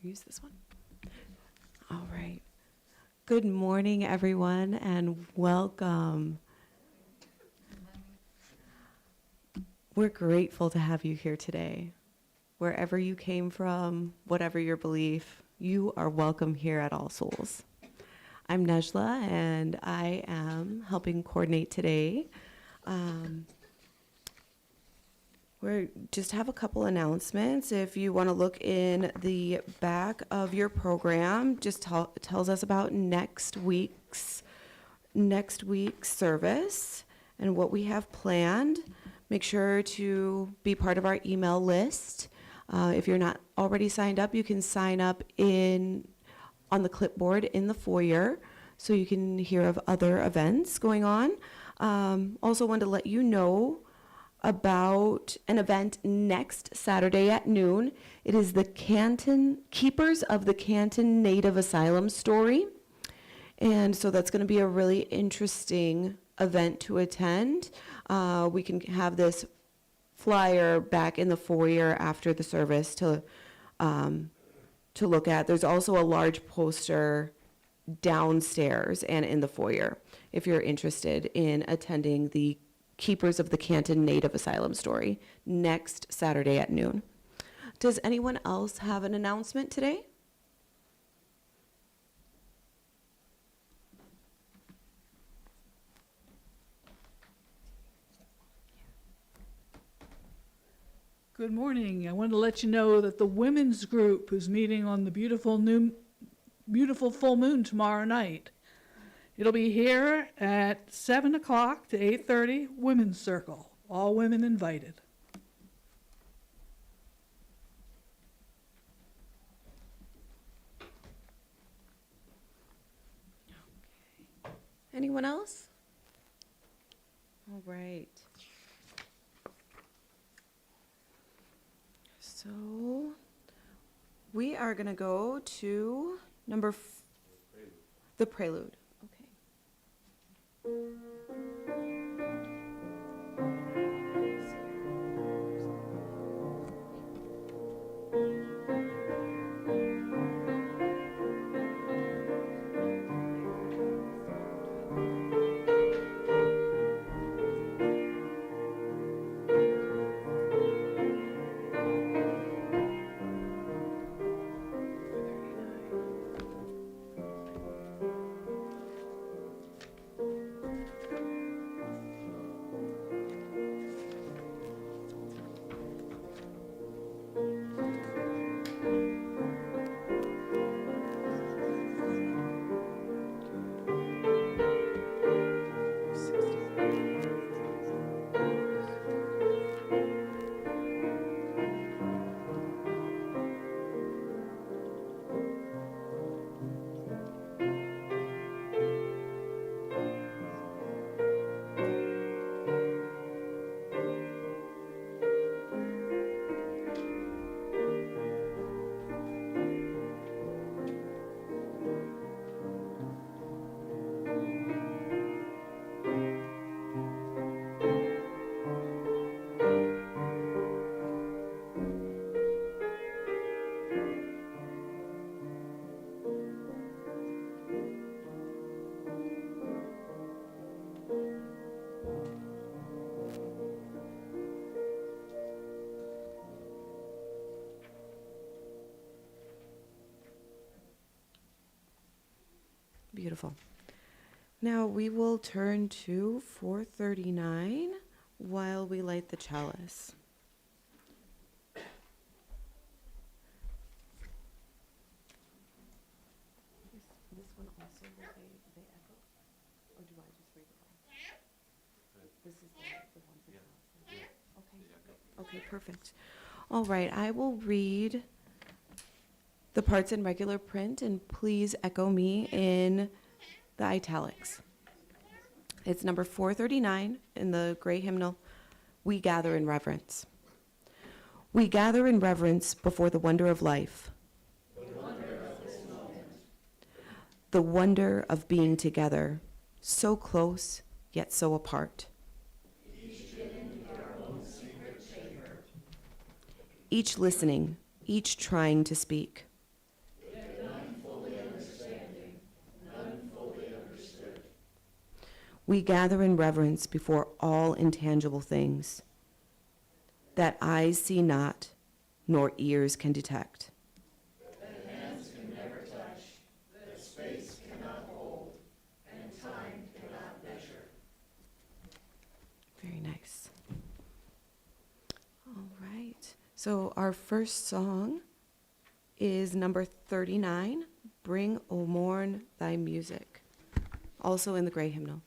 Use this one. All right. Good morning, everyone, and welcome. We're grateful to have you here today. Wherever you came from, whatever your belief, you are welcome here at All Souls. I'm Nejla, and I am helping coordinate today. We just have a couple announcements. If you want to look in the back of your program, just tells us about next week's service and what we have planned. Make sure to be part of our email list. If you're not already signed up, you can sign up on the clipboard in the foyer so you can hear of other events going on. Also wanted to let you know about an event next Saturday at noon. It is the Keepers of the Canton Native Asylum story. And so that's going to be a really interesting event to attend. We can have this flyer back in the foyer after the service to look at. There's also a large poster downstairs and in the foyer if you're interested in attending the Keepers of the Canton Native Asylum story next Saturday at noon. Does anyone else have an announcement today? Good morning. I wanted to let you know that the women's group is meeting on the beautiful full moon tomorrow night. It'll be here at 7 o'clock to 8:30, Women's Circle. All women invited. Anyone else? All right. So we are going to go to the prelude. Okay. Beautiful. Now we will turn to 439 while we light the chalice. This one also, will they echo? Or do I just read it all? This is the one for chalice. Okay. Okay, perfect. All right, I will read the parts in regular print, and please echo me in the italics. It's number 439 in the gray hymnal, We Gather in Reverence. We gather in reverence before the wonder of life, the wonder of being together, so close yet so apart. Each listening, each trying to speak. We gather in reverence before all intangible things that eyes see not, nor ears can detect. Very nice. All right. So our first song is number 39, Bring, O Morn, Thy Music, also in the Gray Hymnal.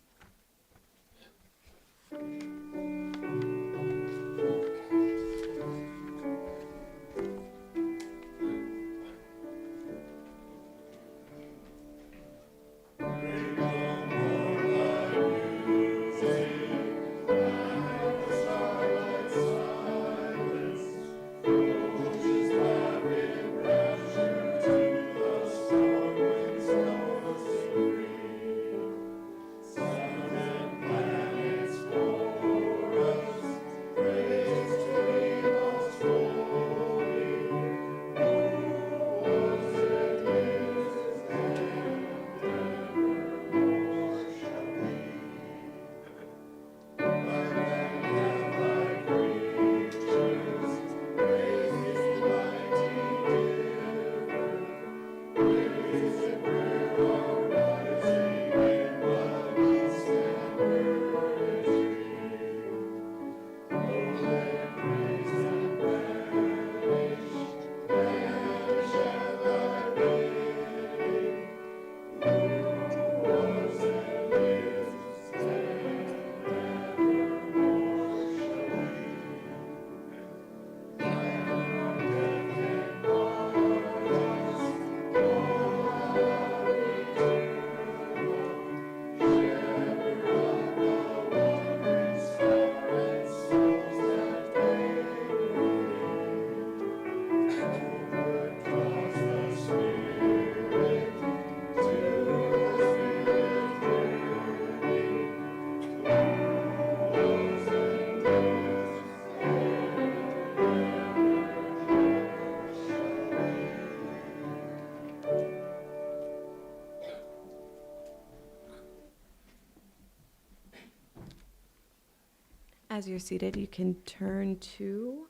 As you're seated, you can turn to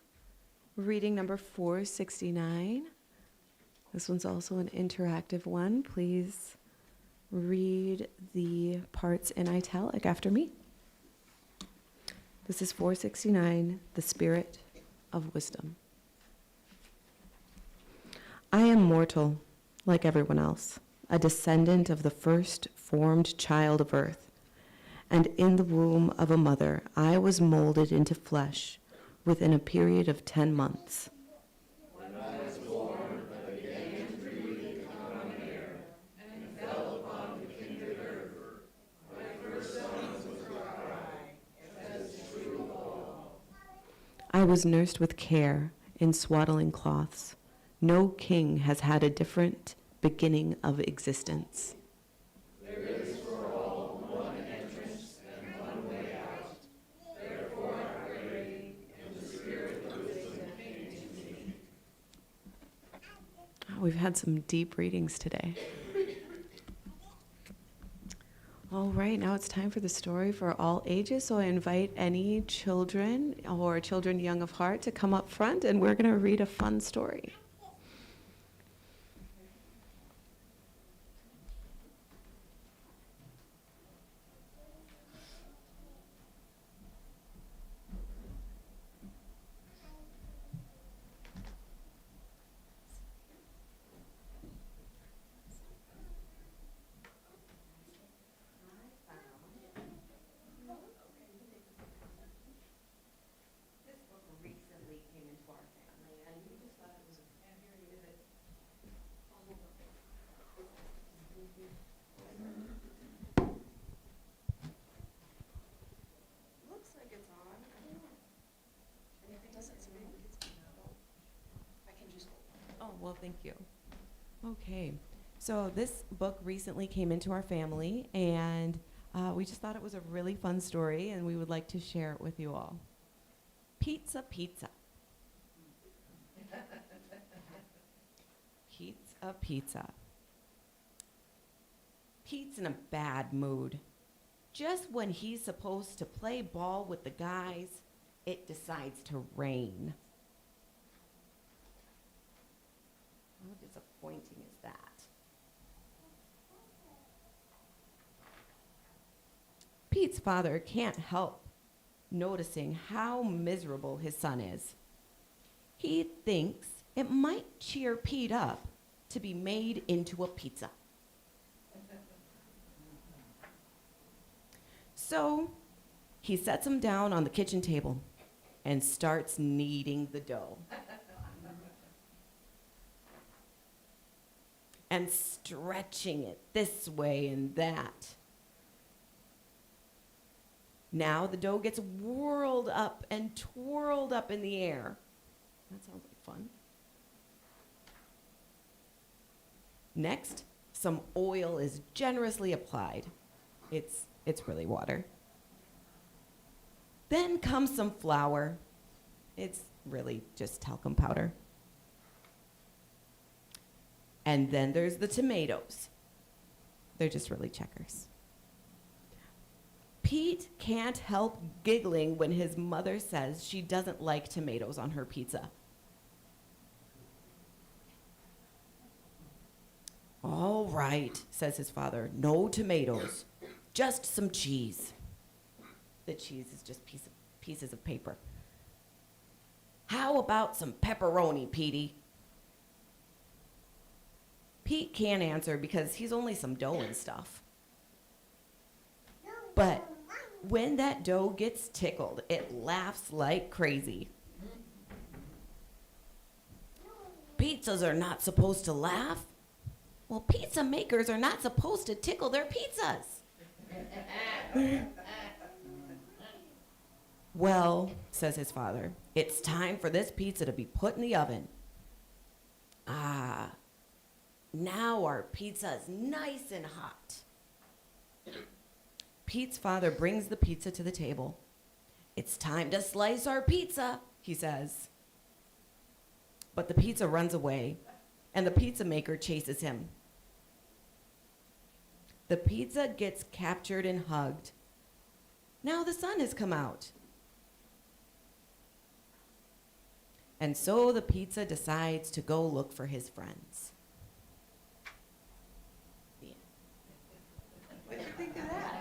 reading number 469. This one's also an interactive one. Please read the parts in italic after me. This is 469, the Spirit of Wisdom. I am mortal, like everyone else, a descendant of the first formed child of earth. And in the womb of a mother, I was molded into flesh within a period of 10 months. When I was born, I began to breathe common air and fell upon the kindred earth. My first songs was her cry, as is true of all. I was nursed with care in swaddling cloths. No king has had a different beginning of existence. We've had some deep readings today. All right, now it's time for the story for all ages. So I invite any children or children young of heart to come up front, and we're going to read a fun story. Well, thank you. Okay, so this book recently came into our family, and we just thought it was a really fun story, and we would like to share it with you all. Pizza, pizza. Pizza, pizza. Pete's in a bad mood. just when he's supposed to play ball with the guys, it decides to rain. How disappointing is that? Pete's father can't help noticing how miserable his son is. He thinks it might cheer Pete up to be made into a pizza. So he sets him down on the kitchen table and starts kneading the dough. And stretching it this way and that. Now the dough gets whirled up and twirled up in the air. That sounds like fun. Next, some oil is generously applied. It's really water. Then comes some flour. It's really just talcum powder. And then there's the tomatoes. They're just really checkers. Pete can't help giggling when his mother says she doesn't like tomatoes on her pizza. All right, says his father, no tomatoes, just some cheese. The cheese is just pieces of paper. How about some pepperoni, Petey? Pete can't answer because he's only some dough and stuff. But when that dough gets tickled, it laughs like crazy. Pizzas are not supposed to laugh. Well, pizza makers are not supposed to tickle their pizzas. Well, says his father, it's time for this pizza to be put in the oven. Ah, now our pizza is nice and hot. Pete's father brings the pizza to the table. It's time to slice our pizza, he says. But the pizza runs away, and the pizza maker chases him. The pizza gets captured and hugged. Now the sun has come out. And so the pizza decides to go look for his friends. Yeah. What did you think of that?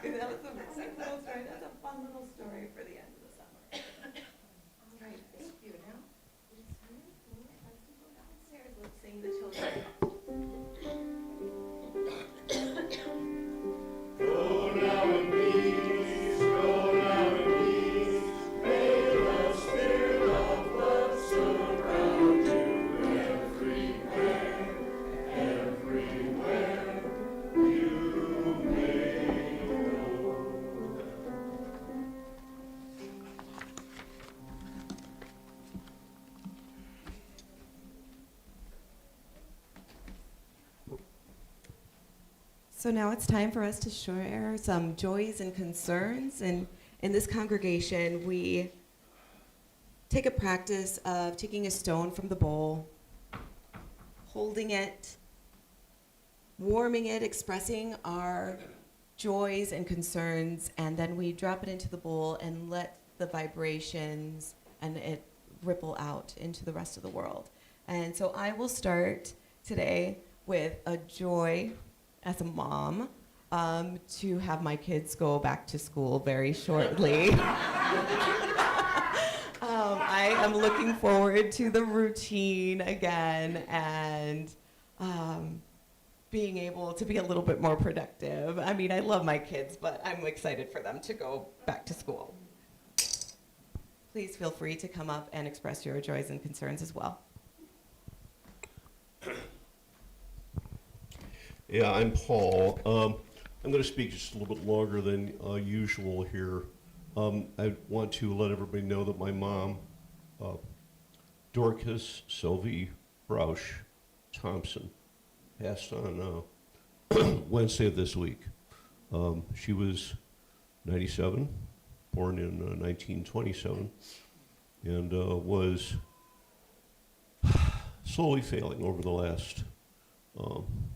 That was a sweet little story. That's a fun little story for the end of the summer. All right, thank you. Now, it's really cool. Let's go downstairs. Let's sing the children. Go now in peace, go now in peace. May the spirit of love surround you everywhere, everywhere you may go. So now it's time for us to share some joys and concerns. And in this congregation, we take a practice of taking a stone from the bowl, holding it, warming it, expressing our joys and concerns, and then we drop it into the bowl and let the vibrations and it ripple out into the rest of the world. And so I will start today with a joy as a mom, to have my kids go back to school very shortly. I am looking forward to the routine again and being able to be a little bit more productive. I mean, I love my kids, but I'm excited for them to go back to school. Please feel free to come up and express your joys and concerns as well. Yeah, I'm Paul. I'm going to speak just a little bit longer than usual here. I want to let everybody know that my mom, Dorcas Sylvie Roush Thompson, passed on Wednesday of this week. She was 97, born in 1927, and was slowly failing over the last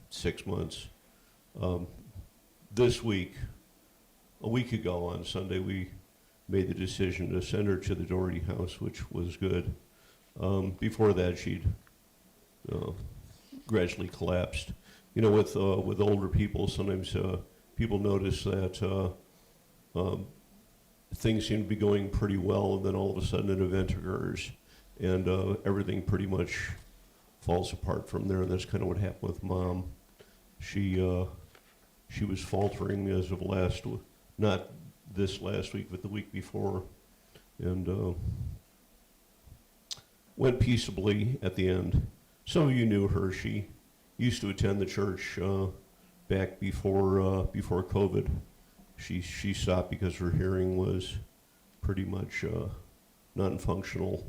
6 months. This week, a week ago on Sunday, we made the decision to send her to the Doherty house, which was good. Before that, she'd gradually collapsed. You know, with older people, sometimes people notice that things seem to be going pretty well, and then all of a sudden an event occurs, and everything pretty much falls apart from there. And that's kind of what happened with Mom. She was faltering as of not this last week, but the week before, and went peaceably at the end. Some of you knew her. She used to attend the church back before COVID. She stopped because her hearing was pretty much non-functional.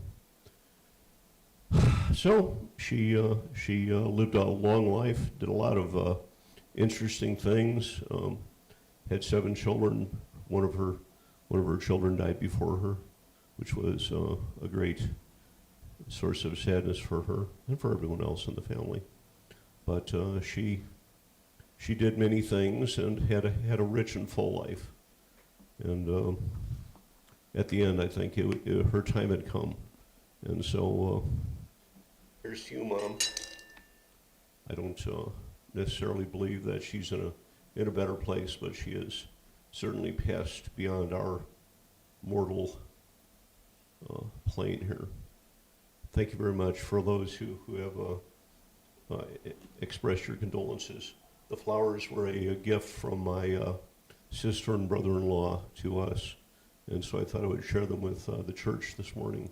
So she lived a long life, did a lot of interesting things. Had 7 children. One of her children died before her, which was a great source of sadness for her and for everyone else in the family. But she did many things and had a rich and full life. And at the end, I think her time had come. And so here's to you, Mom. I don't necessarily believe that she's in a better place, but she is certainly passed beyond our mortal plane here. Thank you very much for those who have expressed your condolences. The flowers were a gift from my sister and brother-in-law to us, and so I thought I would share them with the church this morning.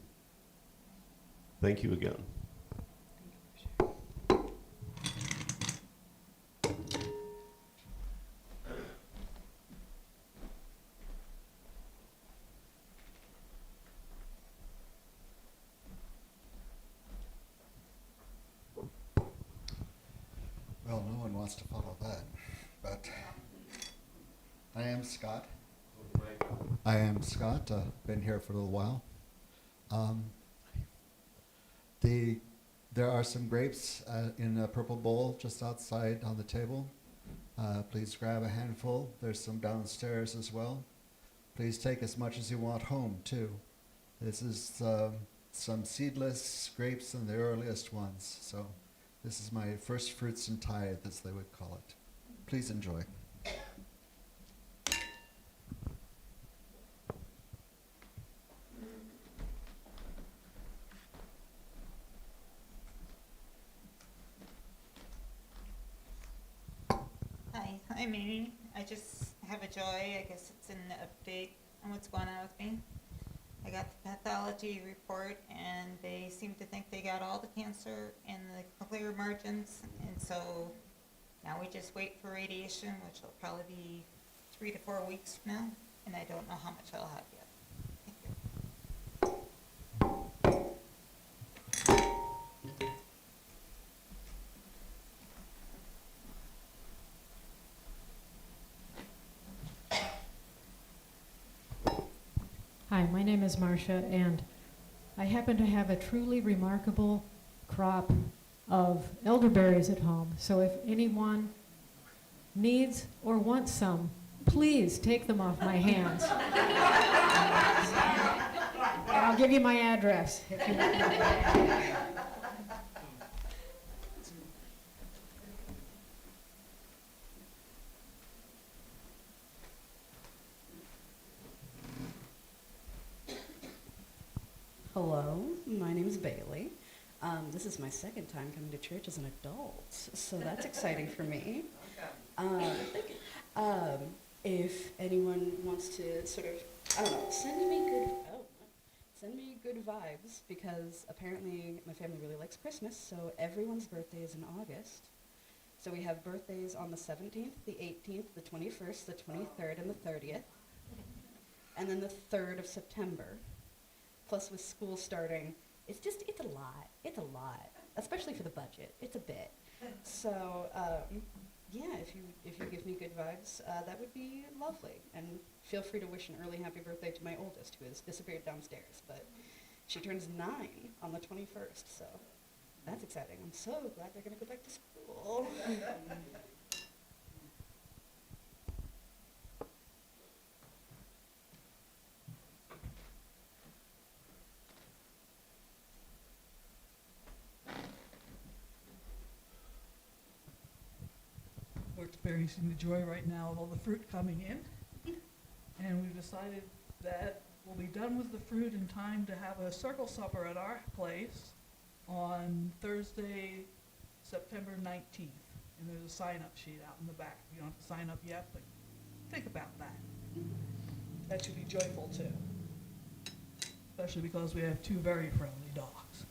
Thank you again. Well, no one wants to follow that, but I am Scott. Been here for a little while. There are some grapes in a purple bowl just outside on the table. Please grab a handful. There's some downstairs as well. Please take as much as you want home, too. This is some seedless grapes and the earliest ones, so this is my first fruits and tithe, as they would call it. Please enjoy. Hi, I'm Amy. I just have a joy. I guess it's an update on what's going on with me. I got the pathology report, and they seem to think they got all the cancer in the cochlear margins, and so now we just wait for radiation, which will probably be 3 to 4 weeks from now, and I don't know how much I'll have yet. Thank you. Hi, my name is Marcia, and I happen to have a truly remarkable crop of elderberries at home. So if anyone needs or wants some, please take them off my hands. And I'll give you my address if you want me. Hello, my name is Bailey. This is my second time coming to church as an adult, so that's exciting for me. Thank you. If anyone wants to sort of, I don't know, send me good vibes, because apparently my family really likes Christmas, so everyone's birthday is in August. So we have birthdays on the 17th, the 18th, the 21st, the 23rd, and the 30th, and then the 3rd of September. Plus with school starting, it's a lot, especially for the budget. It's a bit. So, yeah, if you give me good vibes, that would be lovely. And feel free to wish an early happy birthday to my oldest, who has disappeared downstairs. But she turns 9 on the 21st, so that's exciting. I'm so glad they're going to go back to school. experiencing the joy right now of all the fruit coming in. And we've decided that we'll be done with the fruit in time to have a circle supper at our place on Thursday, September 19th. And there's a sign-up sheet out in the back. You don't have to sign up yet, but think about that. That should be joyful too. Especially because we have two very friendly dogs.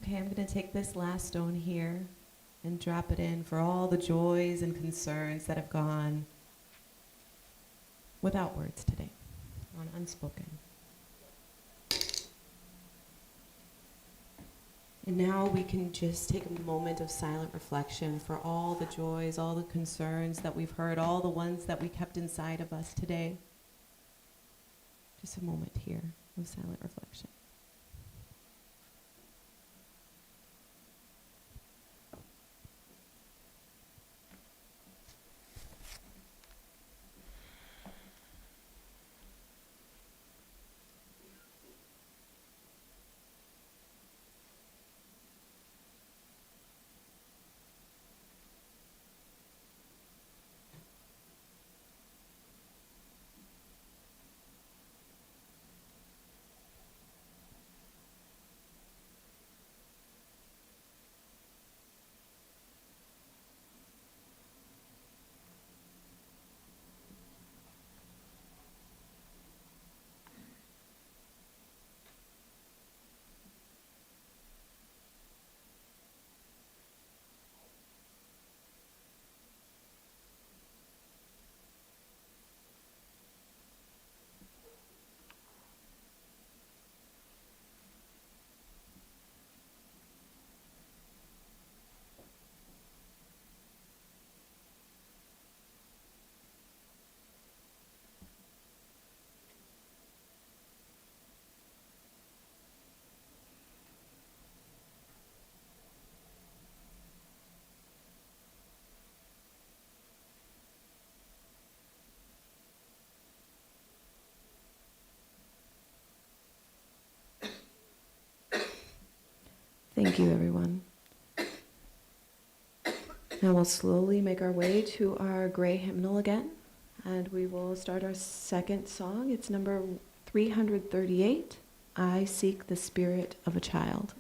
Okay, I'm going to take this last stone here and drop it in for all the joys and concerns that have gone without words today, on unspoken. And now we can just take a moment of silent reflection for all the joys, all the concerns that we've heard, all the ones that we kept inside of us today. Just a moment here of silent reflection. Thank you, everyone. Now we'll slowly make our way to our gray hymnal again, and we will start our second song. It's number 338, I Seek the Spirit of a Child.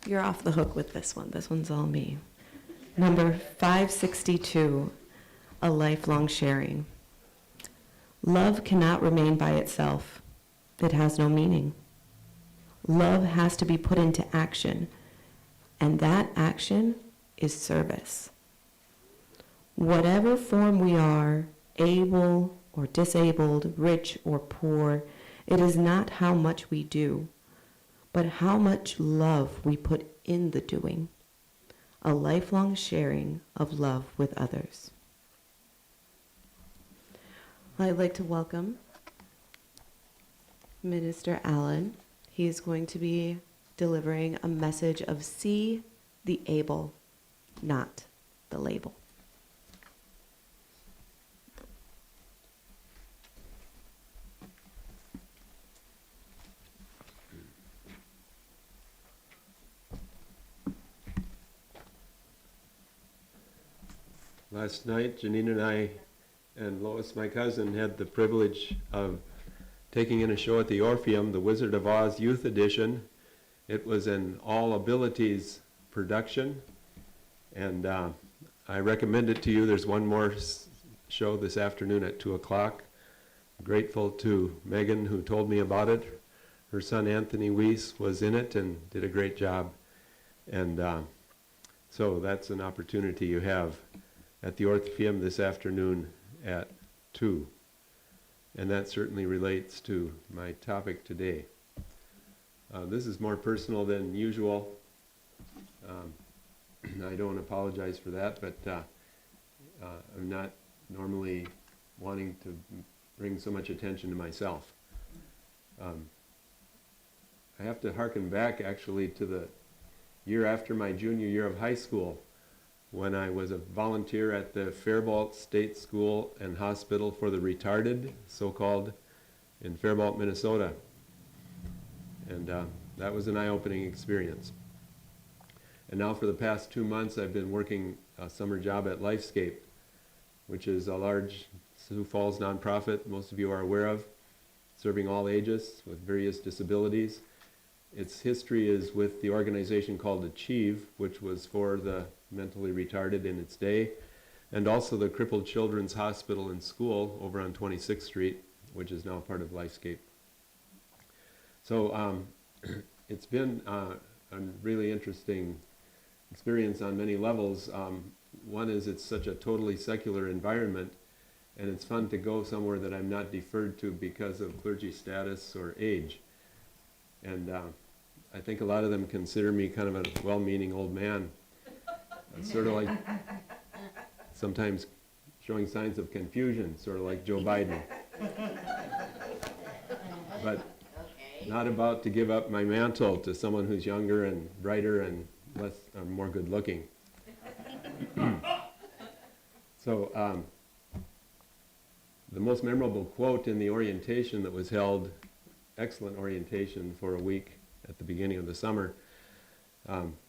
You're off the hook with this one. This one's all me. Number 562, A Lifelong Sharing. Love cannot remain by itself. It has no meaning. Love has to be put into action, and that action is service. Whatever form we are, able or disabled, rich or poor, it is not how much we do, but how much love we put in the doing. A lifelong sharing of love with others. I'd like to welcome Minister Allan. He is going to be delivering a message of see the able, not the label. Last night, Janine and I and Lois, my cousin, had the privilege of taking in a show at the Orpheum, the Wizard of Oz Youth Edition. It was an all abilities production, and I recommend it to you. There's one more show this afternoon at 2 o'clock. Grateful to Megan who told me about it. Her son Anthony Weiss was in it and did a great job. And so that's an opportunity you have at the Orpheum this afternoon at 2. And that certainly relates to my topic today. This is more personal than usual. I don't apologize for that, but I'm not normally wanting to bring so much attention to myself. I have to hearken back actually to the year after my junior year of high school, when I was a volunteer at the Faribault State School and Hospital for the Retarded, so-called, in Faribault, Minnesota. And that was an eye-opening experience. And now for the past 2 months, I've been working a summer job at Lifescape, which is a large Sioux Falls nonprofit most of you are aware of, serving all ages with various disabilities. Its history is with the organization called Achieve, which was for the mentally retarded in its day, and also the Crippled Children's Hospital and School over on 26th Street, which is now part of Lifescape. So it's been a really interesting experience on many levels. One is it's such a totally secular environment, and it's fun to go somewhere that I'm not deferred to because of clergy status or age. And I think a lot of them consider me kind of a well-meaning old man. Sort of like sometimes showing signs of confusion, sort of like Joe Biden. But not about to give up my mantle to someone who's younger and brighter and less, more good-looking. So the most memorable quote in the orientation that was held, excellent orientation for a week at the beginning of the summer.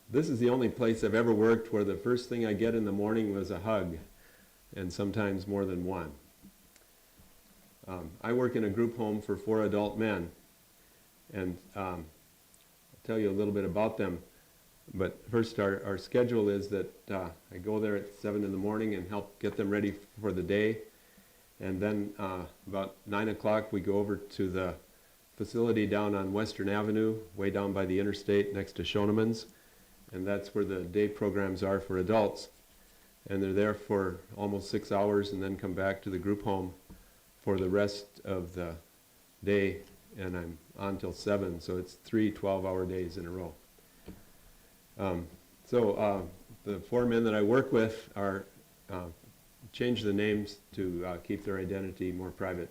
This is the only place I've ever worked where the first thing I get in the morning was a hug, and sometimes more than one. I work in a group home for 4 adult men, and I'll tell you a little bit about them. But first, our schedule is that I go there at 7 in the morning and help get them ready for the day. And then about 9 o'clock, we go over to the facility down on Western Avenue, way down by the interstate next to Schoenemann's. And that's where the day programs are for adults. And they're there for almost 6 hours and then come back to the group home for the rest of the day. And I'm on till 7, so it's 3 12-hour days in a row. The 4 men that I work with are changed the names to keep their identity more private.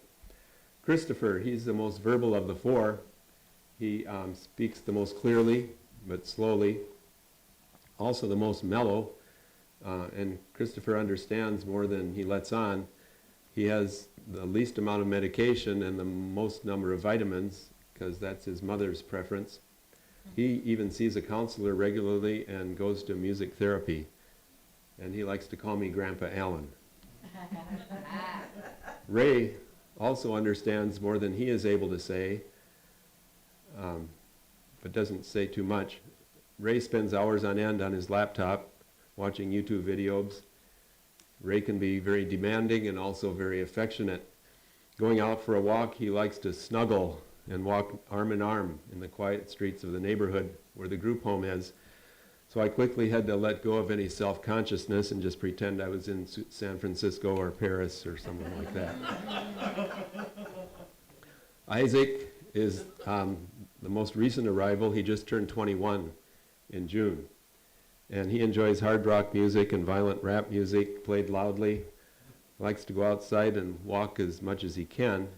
Christopher, he's the most verbal of the 4. He speaks the most clearly, but slowly. Also the most mellow, and Christopher understands more than he lets on. He has the least amount of medication and the most number of vitamins, because that's his mother's preference. He even sees a counselor regularly and goes to music therapy. And he likes to call me Grandpa Allan. Ray also understands more than he is able to say, but doesn't say too much. Ray spends hours on end on his laptop watching YouTube videos. Ray can be very demanding and also very affectionate. Going out for a walk, he likes to snuggle and walk arm in arm in the quiet streets of the neighborhood where the group home is. So I quickly had to let go of any self-consciousness and just pretend I was in San Francisco or Paris or something like that. Isaac is the most recent arrival. He just turned 21 in June. And he enjoys hard rock music and violent rap music played loudly. Likes to go outside and walk as much as he can.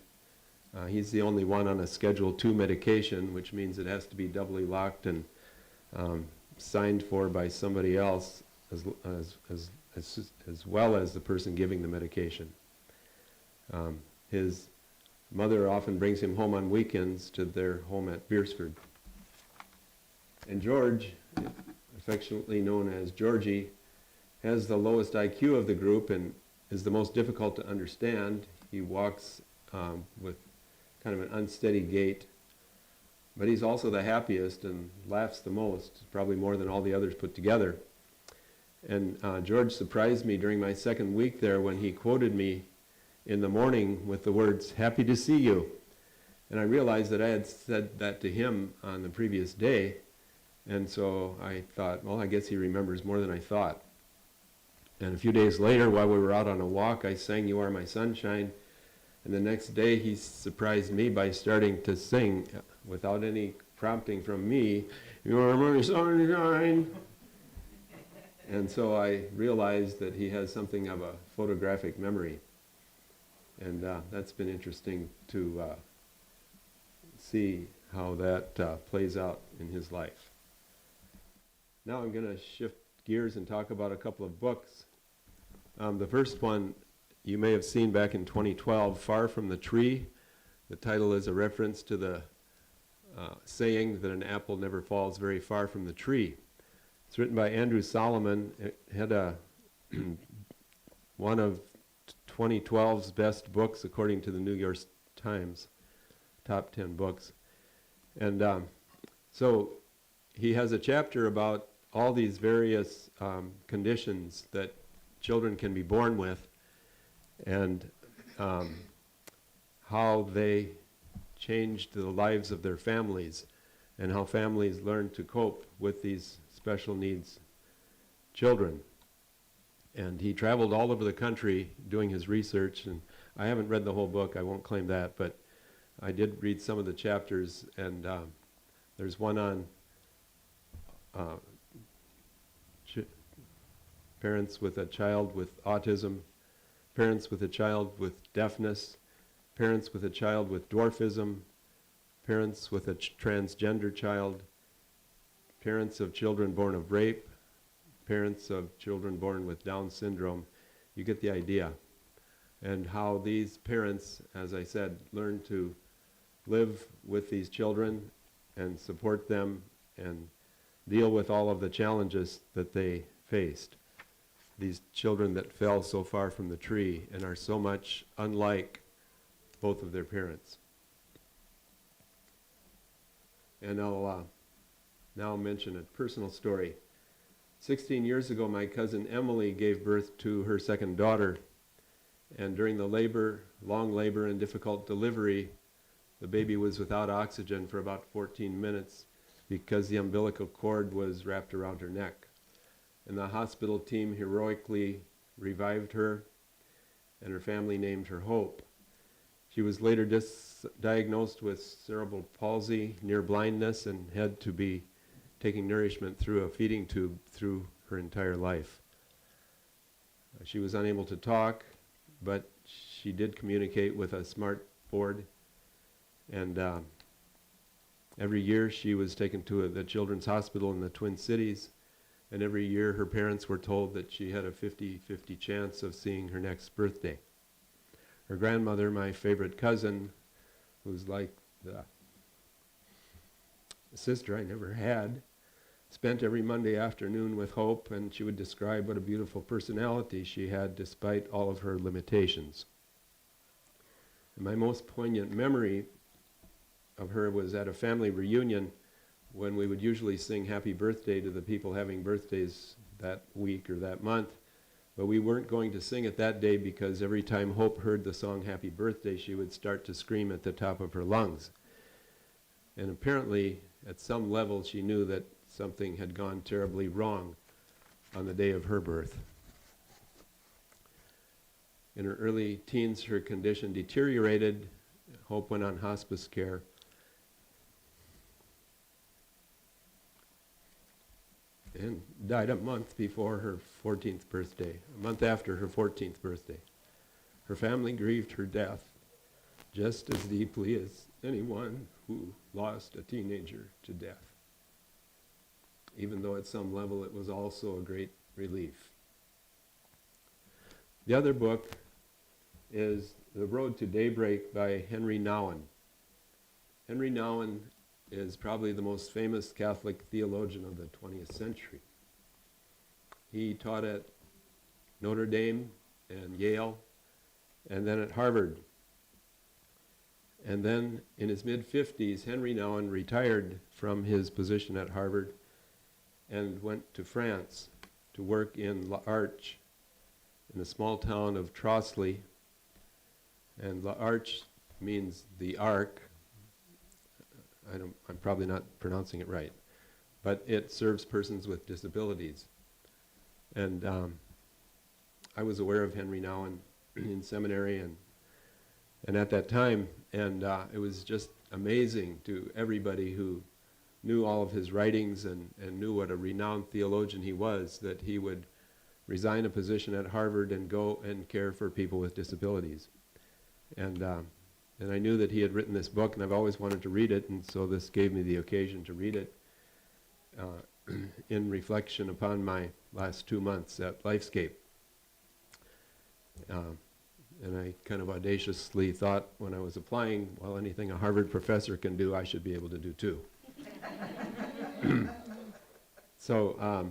He's the only one on a Schedule II medication, which means it has to be doubly locked and signed for by somebody else as well as the person giving the medication. His mother often brings him home on weekends to their home at Beersford. And George, affectionately known as Georgie, has the lowest IQ of the group and is the most difficult to understand. He walks with kind of an unsteady gait, but he's also the happiest and laughs the most, probably more than all the others put together. And George surprised me during my second week there when he quoted me in the morning with the words, "Happy to see you." And I realized that I had said that to him on the previous day, and so I thought, well, I guess he remembers more than I thought. And a few days later, while we were out on a walk, I sang "You Are My Sunshine," and the next day he surprised me by starting to sing without any prompting from me, "You are my sunshine." And so I realized that he has something of a photographic memory. And that's been interesting to see how that plays out in his life. Now I'm going to shift gears and talk about a couple of books. The first one you may have seen back in 2012, Far from the Tree. The title is a reference to the saying that an apple never falls very far from the tree. It's written by Andrew Solomon. It had one of 2012's best books according to the New York Times, top 10 books. And so he has a chapter about all these various conditions that children can be born with and how they changed the lives of their families and how families learn to cope with these special needs children. And he traveled all over the country doing his research, and I haven't read the whole book, I won't claim that, but I did read some of the chapters, and there's one on parents with a child with autism, parents with a child with deafness, parents with a child with dwarfism, parents with a transgender child, parents of children born of rape, parents of children born with Down syndrome. You get the idea. And how these parents, as I said, learn to live with these children and support them and deal with all of the challenges that they faced. These children that fell so far from the tree and are so much unlike both of their parents. And I'll now mention a personal story. 16 years ago, my cousin Emily gave birth to her second daughter. And during the long labor and difficult delivery, the baby was without oxygen for about 14 minutes because the umbilical cord was wrapped around her neck. And the hospital team heroically revived her, and her family named her Hope. She was later diagnosed with cerebral palsy, near blindness, and had to be taking nourishment through a feeding tube through her entire life. She was unable to talk, but she did communicate with a smart board. And every year she was taken to the Children's Hospital in the Twin Cities, and every year her parents were told that she had a 50-50 chance of seeing her next birthday. Her grandmother, my favorite cousin, who's like the sister I never had, spent every Monday afternoon with Hope, and she would describe what a beautiful personality she had despite all of her limitations. And my most poignant memory of her was at a family reunion when we would usually sing happy birthday to the people having birthdays that week or that month. But we weren't going to sing it that day because every time Hope heard the song Happy Birthday, she would start to scream at the top of her lungs. And apparently, at some level, she knew that something had gone terribly wrong on the day of her birth. In her early teens, her condition deteriorated. Hope went on hospice care. And died a month before her 14th birthday, a month after her 14th birthday. Her family grieved her death just as deeply as anyone who lost a teenager to death, even though at some level it was also a great relief. The other book is The Road to Daybreak by Henry Nouwen. Henry Nouwen is probably the most famous Catholic theologian of the 20th century. He taught at Notre Dame and Yale, and then at Harvard. And then in his mid-50s, Henry Nouwen retired from his position at Harvard and went to France to work in L'Arche, in the small town of Trosly. And L'Arche means the Ark. I'm probably not pronouncing it right, but it serves persons with disabilities. And I was aware of Henry Nouwen in seminary and at that time, and it was just amazing to everybody who knew all of his writings and knew what a renowned theologian he was, that he would resign a position at Harvard and go and care for people with disabilities. And I knew that he had written this book, and I've always wanted to read it, and so this gave me the occasion to read it in reflection upon my last 2 months at Lifescape. And I kind of audaciously thought when I was applying, well, anything a Harvard professor can do, I should be able to do too. So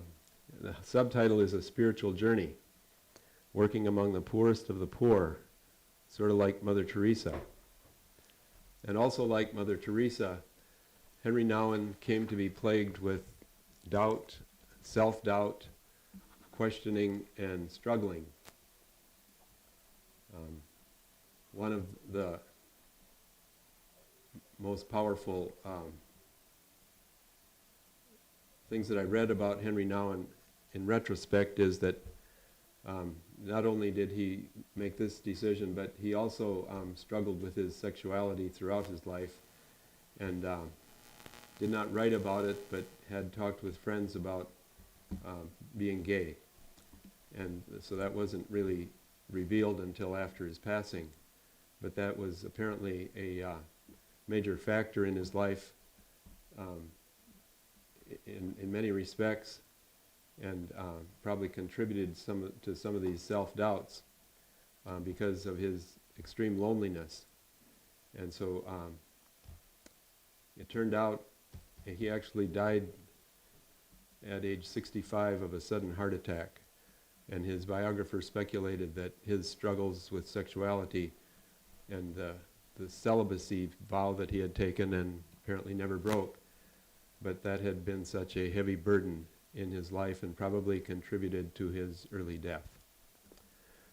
the subtitle is A Spiritual Journey, Working Among the Poorest of the Poor, sort of like Mother Teresa. And also like Mother Teresa, Henry Nouwen came to be plagued with doubt, self-doubt, questioning, and struggling. One of the most powerful things that I read about Henry Nouwen in retrospect is that not only did he make this decision, but he also struggled with his sexuality throughout his life, and did not write about it, but had talked with friends about being gay. And so that wasn't really revealed until after his passing, but that was apparently a major factor in his life in many respects, and probably contributed to some of these self-doubts because of his extreme loneliness. And so it turned out he actually died at age 65 of a sudden heart attack. And his biographer speculated that his struggles with sexuality and the celibacy vow that he had taken and apparently never broke, but that had been such a heavy burden in his life and probably contributed to his early death.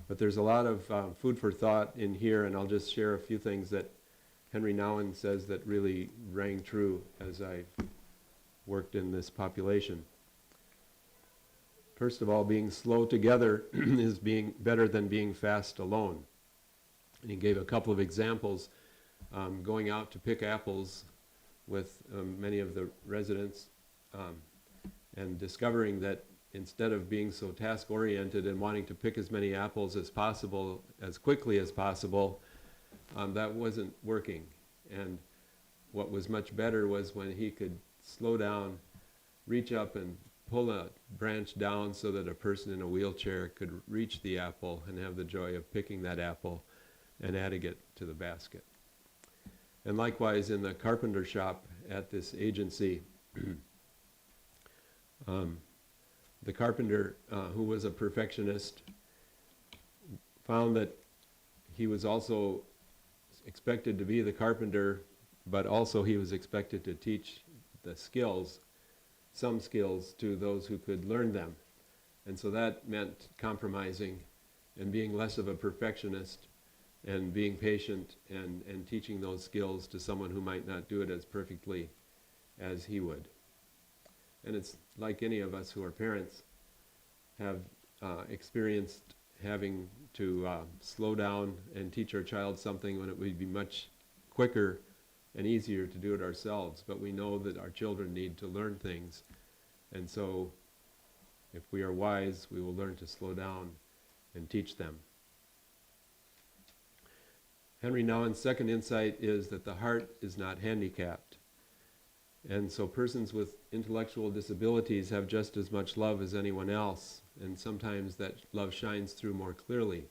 But there's a lot of food for thought in here, and I'll just share a few things that Henry Nouwen says that really rang true as I worked in this population. First of all, being slow together is being better than being fast alone. And he gave a couple of examples, going out to pick apples with many of the residents, and discovering that instead of being so task-oriented and wanting to pick as many apples as possible, as quickly as possible, that wasn't working. And what was much better was when he could slow down, reach up and pull a branch down so that a person in a wheelchair could reach the apple and have the joy of picking that apple and adding it to the basket. And likewise in the carpenter shop at this agency, the carpenter, who was a perfectionist, found that he was also expected to be the carpenter, but also he was expected to teach the skills, some skills, to those who could learn them. And so that meant compromising and being less of a perfectionist and being patient and teaching those skills to someone who might not do it as perfectly as he would. And it's like any of us who are parents have experienced having to slow down and teach our child something when it would be much quicker and easier to do it ourselves. But we know that our children need to learn things. And so if we are wise, we will learn to slow down and teach them. Henry Nouwen's second insight is that the heart is not handicapped. And so persons with intellectual disabilities have just as much love as anyone else, and sometimes that love shines through more clearly.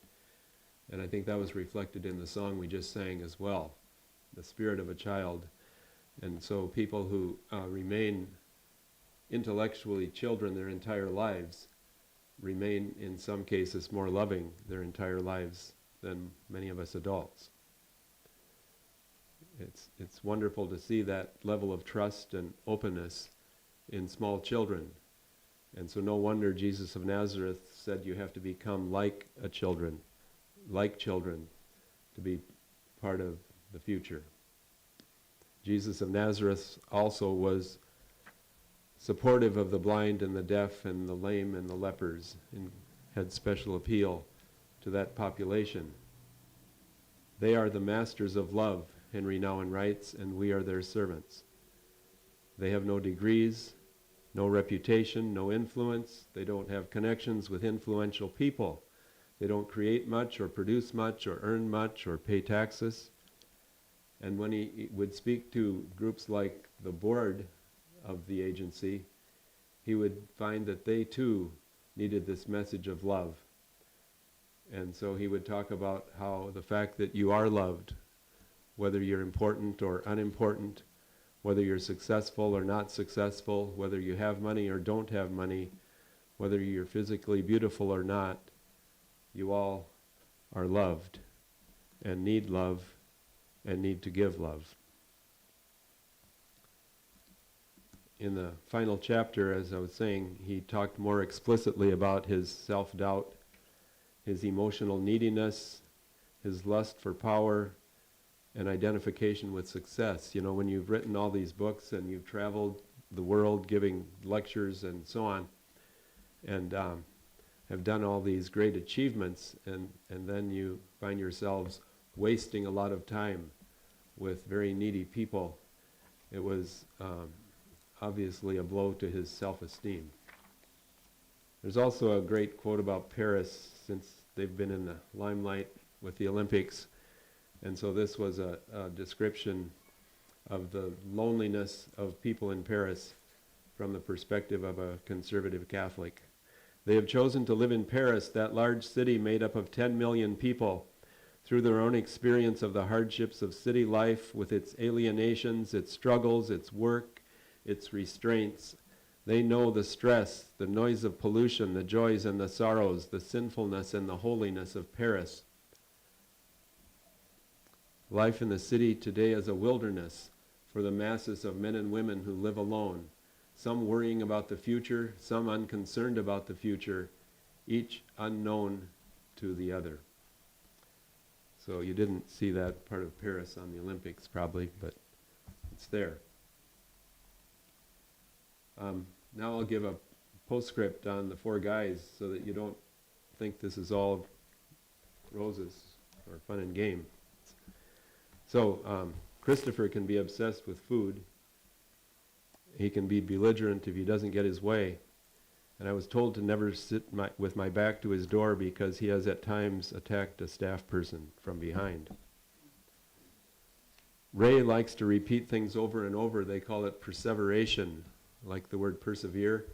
And I think that was reflected in the song we just sang as well, the spirit of a child. And so people who remain intellectually children their entire lives remain in some cases more loving their entire lives than many of us adults. It's wonderful to see that level of trust and openness in small children. And so no wonder Jesus of Nazareth said you have to become like children, to be part of the future. Jesus of Nazareth also was supportive of the blind and the deaf and the lame and the lepers, and had special appeal to that population. They are the masters of love, Henry Nouwen writes, and we are their servants. They have no degrees, no reputation, no influence. They don't have connections with influential people. They don't create much or produce much or earn much or pay taxes. And when he would speak to groups like the board of the agency, he would find that they too needed this message of love. And so he would talk about how the fact that you are loved, whether you're important or unimportant, whether you're successful or not successful, whether you have money or don't have money, whether you're physically beautiful or not, you all are loved and need to give love. In the final chapter, as I was saying, he talked more explicitly about his self-doubt, his emotional neediness, his lust for power, and identification with success. You know, when you've written all these books and you've traveled the world giving lectures and so on, and have done all these great achievements, and then you find yourselves wasting a lot of time with very needy people, it was obviously a blow to his self-esteem. There's also a great quote about Paris, since they've been in the limelight with the Olympics. And so this was a description of the loneliness of people in Paris from the perspective of a conservative Catholic. They have chosen to live in Paris, that large city made up of 10 million people, through their own experience of the hardships of city life with its alienations, its struggles, its work, its restraints. They know the stress, the noise of pollution, the joys and the sorrows, the sinfulness and the holiness of Paris. Life in the city today is a wilderness for the masses of men and women who live alone, some worrying about the future, some unconcerned about the future, each unknown to the other. So you didn't see that part of Paris on the Olympics probably, but it's there. Now I'll give a postscript on the four guys so that you don't think this is all roses or fun and game. So Christopher can be obsessed with food. He can be belligerent if he doesn't get his way. And I was told to never sit with my back to his door because he has at times attacked a staff person from behind. Ray likes to repeat things over and over. They call it perseveration, like the word persevere.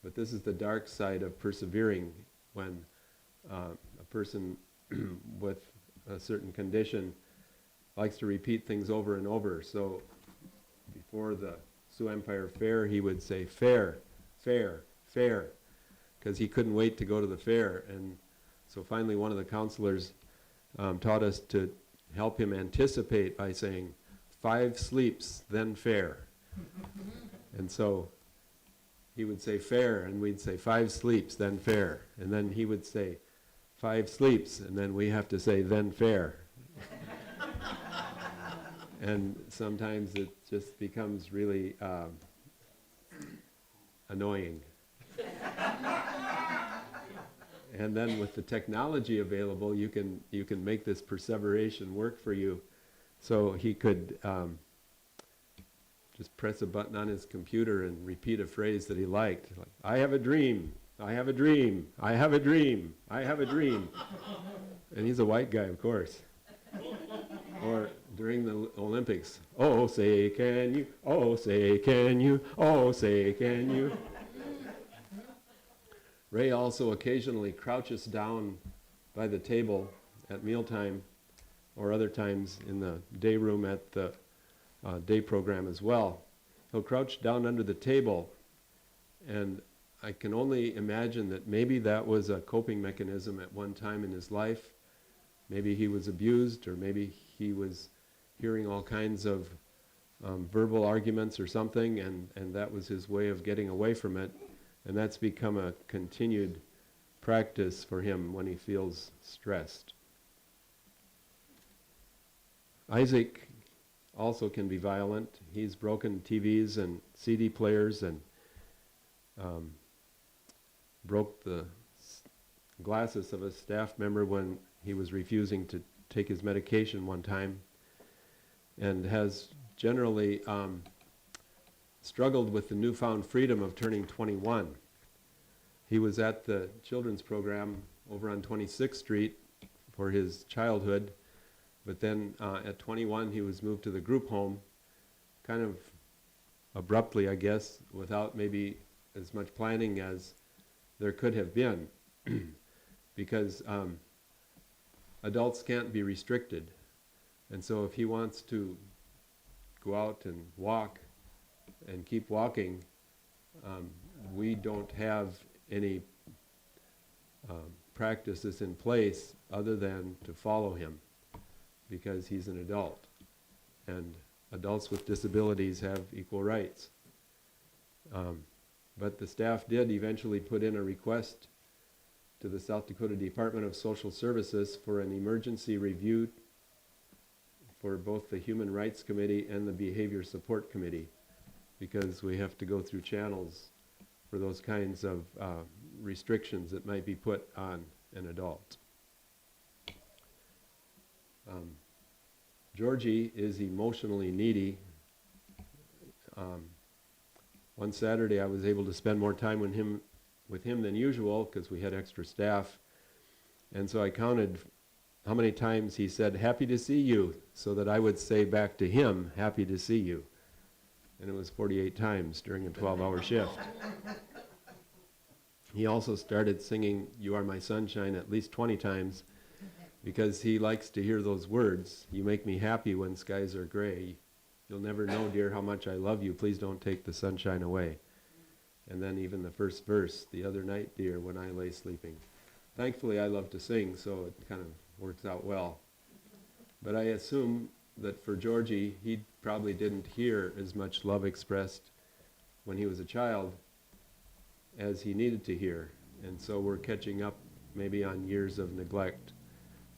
But this is the dark side of persevering, when a person with a certain condition likes to repeat things over and over. So before the Sioux Empire Fair, he would say, fair, fair, fair, because he couldn't wait to go to the fair. And so finally one of the counselors taught us to help him anticipate by saying, 5 sleeps, then fair. And so he would say fair, and we'd say 5 sleeps, then fair. And then he would say 5 sleeps, and then we have to say then fair. And sometimes it just becomes really annoying. And then with the technology available, you can make this perseveration work for you. So he could just press a button on his computer and repeat a phrase that he liked. Like, I have a dream, I have a dream, I have a dream, I have a dream. And he's a white guy, of course. Or during the Olympics, oh, say can you, oh, say can you, oh, say can you. Ray also occasionally crouches down by the table at mealtime or other times in the day room at the day program as well. He'll crouch down under the table, and I can only imagine that maybe that was a coping mechanism at one time in his life. Maybe he was abused, or maybe he was hearing all kinds of verbal arguments or something, and that was his way of getting away from it. And that's become a continued practice for him when he feels stressed. Isaac also can be violent. He's broken TVs and CD players and broke the glasses of a staff member when he was refusing to take his medication one time, and has generally struggled with the newfound freedom of turning 21. He was at the children's program over on 26th Street for his childhood, but then at 21 he was moved to the group home, kind of abruptly, I guess, without maybe as much planning as there could have been, because adults can't be restricted. And so if he wants to go out and walk and keep walking, we don't have any practices in place other than to follow him, because he's an adult, and adults with disabilities have equal rights. But the staff did eventually put in a request to the South Dakota Department of Social Services for an emergency review for both the Human Rights Committee and the Behavior Support Committee, because we have to go through channels for those kinds of restrictions that might be put on an adult. Georgie is emotionally needy. One Saturday I was able to spend more time with him than usual because we had extra staff, and so I counted how many times he said, "Happy to see you," so that I would say back to him, "Happy to see you." And it was 48 times during a 12-hour shift. He also started singing "You Are My Sunshine" at least 20 times, because he likes to hear those words. "You make me happy when skies are gray. You'll never know, dear, how much I love you. Please don't take the sunshine away." And then even the first verse, "The other night, dear, when I lay sleeping." Thankfully, I love to sing, so it kind of works out well. But I assume that for Georgie, he probably didn't hear as much love expressed when he was a child as he needed to hear. And so we're catching up maybe on years of neglect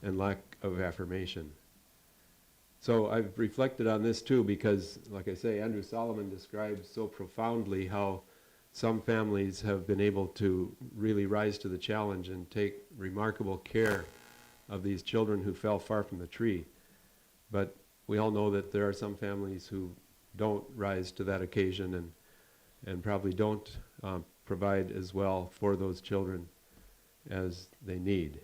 and lack of affirmation. So I've reflected on this too, because, like I say, Andrew Solomon describes so profoundly how some families have been able to really rise to the challenge and take remarkable care of these children who fell far from the tree. But we all know that there are some families who don't rise to that occasion and probably don't provide as well for those children as they need.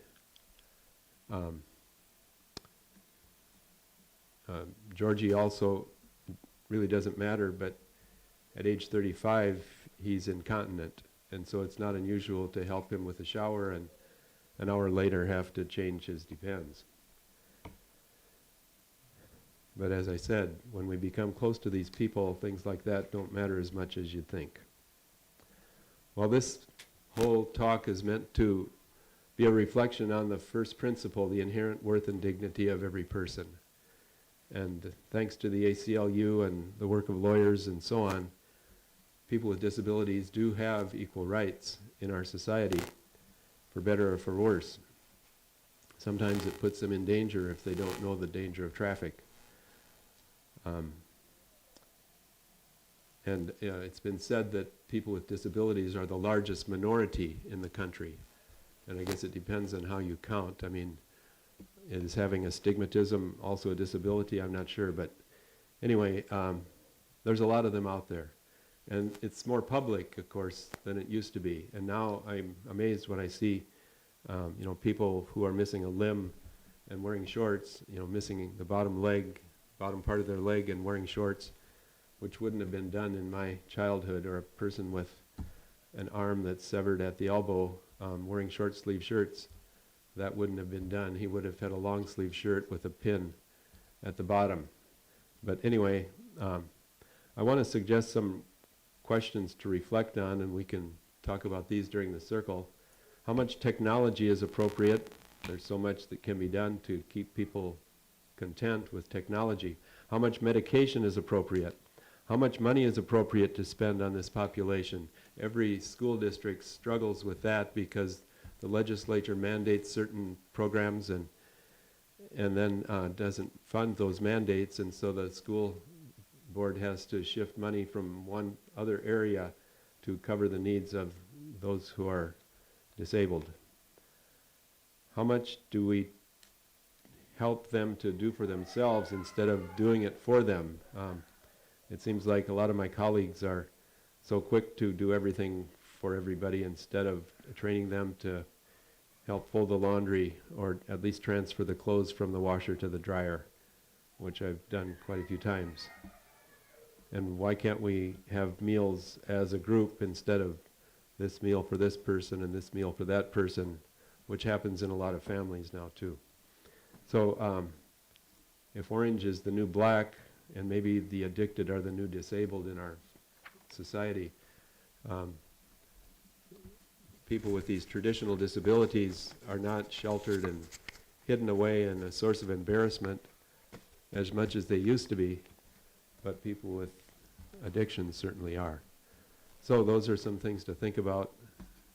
Georgie also really doesn't matter, but at age 35 he's incontinent, and so it's not unusual to help him with a shower and an hour later have to change his Depends. But as I said, when we become close to these people, things like that don't matter as much as you'd think. Well, this whole talk is meant to be a reflection on the first principle, the inherent worth and dignity of every person. And thanks to the ACLU and the work of lawyers and so on, people with disabilities do have equal rights in our society, for better or for worse. Sometimes it puts them in danger if they don't know the danger of traffic. Um, and it's been said that people with disabilities are the largest minority in the country. And I guess it depends on how you count. I mean, is having astigmatism also a disability? I'm not sure. But anyway, there's a lot of them out there. And it's more public, of course, than it used to be. And now I'm amazed when I see, people who are missing a limb and wearing shorts, missing the bottom part of their leg and wearing shorts, which wouldn't have been done in my childhood, or a person with an arm that's severed at the elbow wearing short sleeve shirts. That wouldn't have been done. He would have had a long sleeve shirt with a pin at the bottom. But anyway, I want to suggest some questions to reflect on, and we can talk about these during the circle. How much technology is appropriate? There's so much that can be done to keep people content with technology. How much medication is appropriate? How much money is appropriate to spend on this population? Every school district struggles with that because the legislature mandates certain programs and then doesn't fund those mandates, and so the school board has to shift money from one other area to cover the needs of those who are disabled. How much do we help them to do for themselves instead of doing it for them? It seems like a lot of my colleagues are so quick to do everything for everybody instead of training them to help fold the laundry or at least transfer the clothes from the washer to the dryer, which I've done quite a few times. And why can't we have meals as a group instead of this meal for this person and this meal for that person, which happens in a lot of families now too. So if orange is the new black, and maybe the addicted are the new disabled in our society, people with these traditional disabilities are not sheltered and hidden away and a source of embarrassment as much as they used to be, but people with addictions certainly are. So those are some things to think about,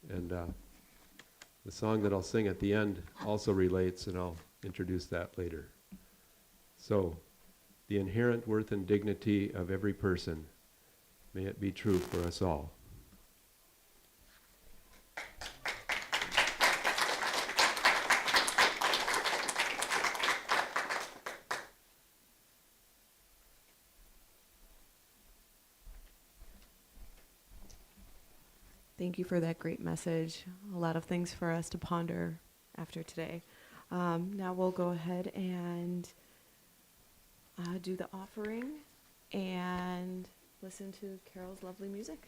and the song that I'll sing at the end also relates, and I'll introduce that later. So, the inherent worth and dignity of every person, may it be true for us all. Thank you for that great message. A lot of things for us to ponder after today. Now we'll go ahead and do the offering and listen to Carol's lovely music.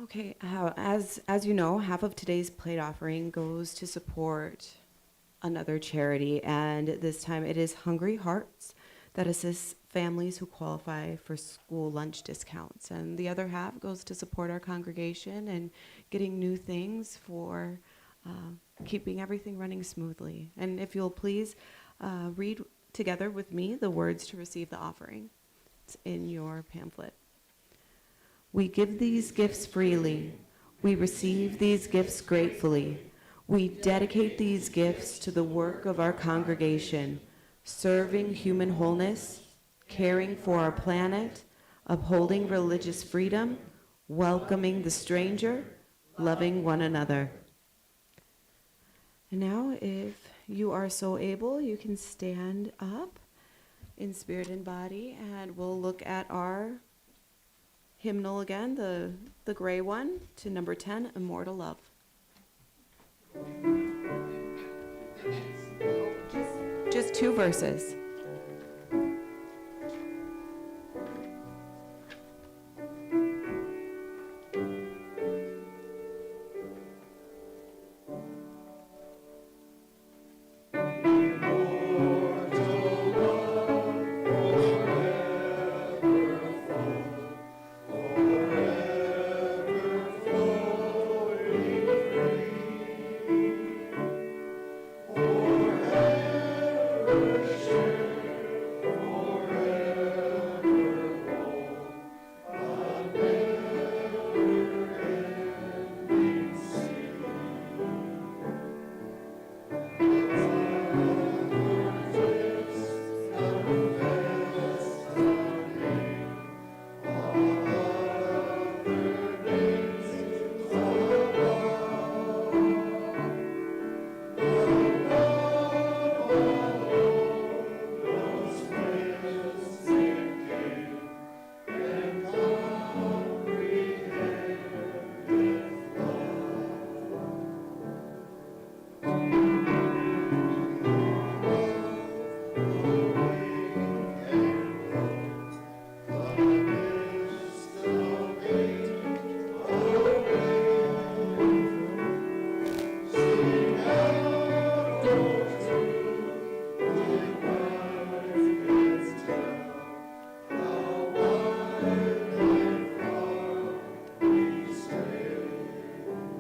Okay, as you know, half of today's plate offering goes to support another charity, and this time it is Hungry Hearts that assists families who qualify for school lunch discounts, and the other half goes to support our congregation and getting new things for keeping everything running smoothly. And if you'll please read together with me the words to receive the offering. That's in your pamphlet. We give these gifts freely. We receive these gifts gratefully. We dedicate these gifts to the work of our congregation, serving human wholeness, caring for our planet, upholding religious freedom, welcoming the stranger, loving one another. And now, if you are so able, you can stand up in spirit and body, and we'll look at our hymnal again, the gray one, to number 10, Immortal Love. Just 2 verses.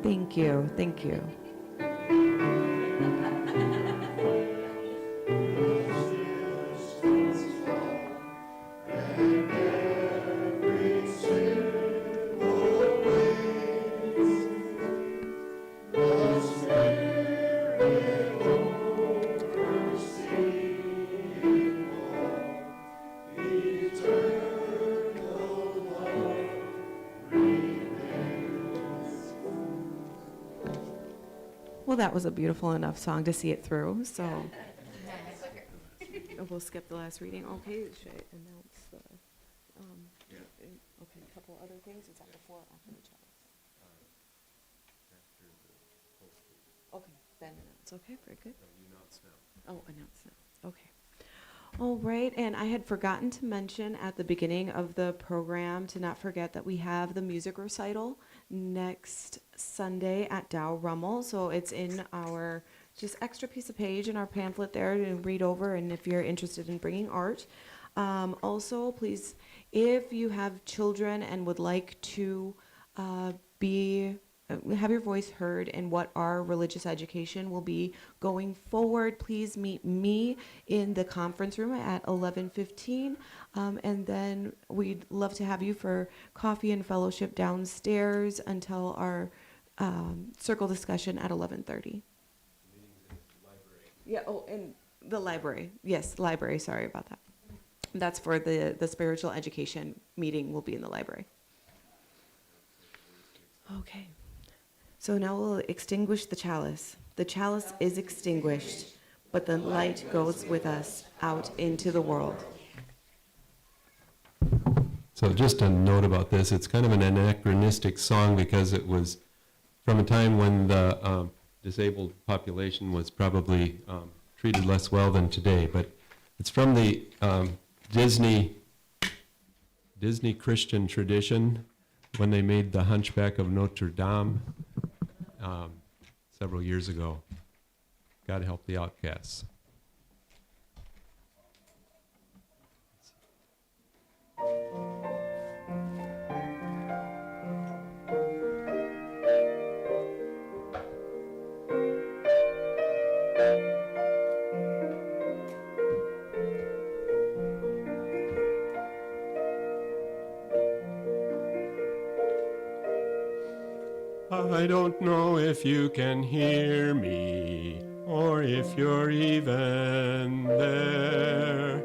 Thank you. Thank you. Well, that was a beautiful enough song to see it through, so we'll skip the last reading. Okay, should I announce the, okay, a couple other things, is that before or after the challenge? Okay, then announce, okay, very good. Oh, announce now, okay. All right, and I had forgotten to mention at the beginning of the program to not forget that we have the music recital next Sunday at Dow Rummel. So it's in our just extra piece of page in our pamphlet there to read over, and if you're interested in bringing art. Also, please, if you have children and would like to have your voice heard in what our religious education will be going forward, please meet me in the conference room at 11:15, and then we'd love to have you for coffee and fellowship downstairs until our circle discussion at 11:30. Yeah, oh, in the library. Yes, library, sorry about that. That's for the spiritual education meeting will be in the library. Okay. So now we'll extinguish the chalice. The chalice is extinguished, but the light goes with us out into the world. So just a note about this, it's kind of an anachronistic song because it was from a time when the disabled population was probably treated less well than today, but it's from the Disney Christian tradition when they made the Hunchback of Notre Dame several years ago. God help the outcasts. I don't know if you can hear me or if you're even there.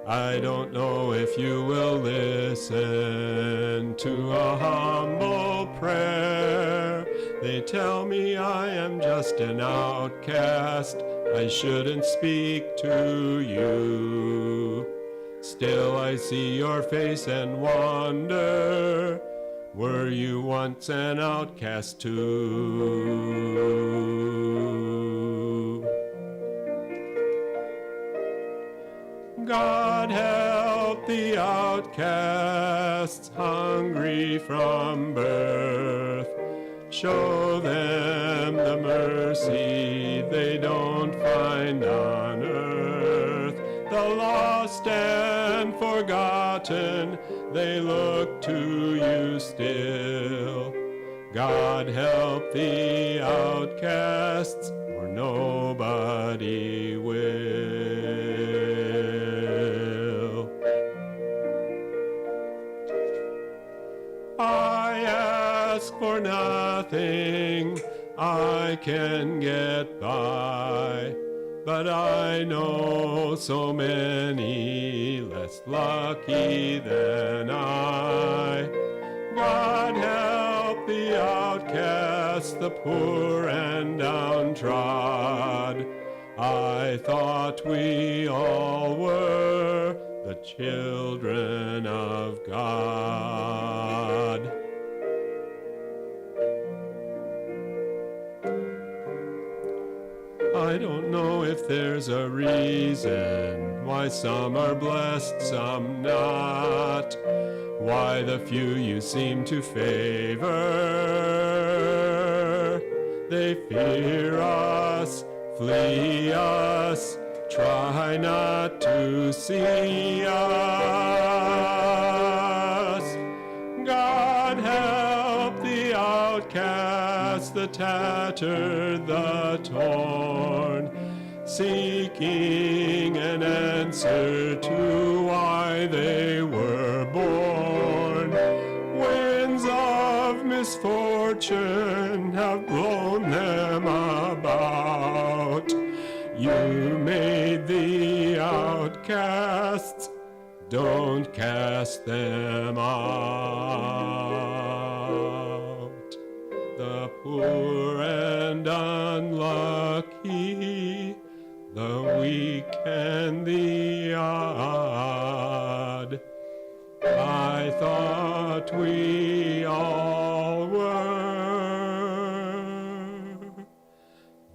I don't know if you will listen to a humble prayer. They tell me I am just an outcast. I shouldn't speak to you. Still I see your face and wonder, were you once an outcast too? God help the outcasts hungry from birth. Show them the mercy they don't find on earth. The lost and forgotten, they look to you still. God help the outcasts, for nobody will. I ask for nothing, I can get by, but I know so many less lucky than I. God help the outcast, the poor and downtrod. I thought we all were the children of God. I don't know if there's a reason why some are blessed, some not. Why the few you seem to favor. They fear us, flee us, try not to see us. God help the outcast, the tattered, the torn, seeking an answer to why they were born. Winds of misfortune have blown them about. You made the outcasts, don't cast them out. The poor and unlucky, the weak and the odd, I thought we all were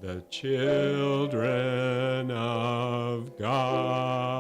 the children of God.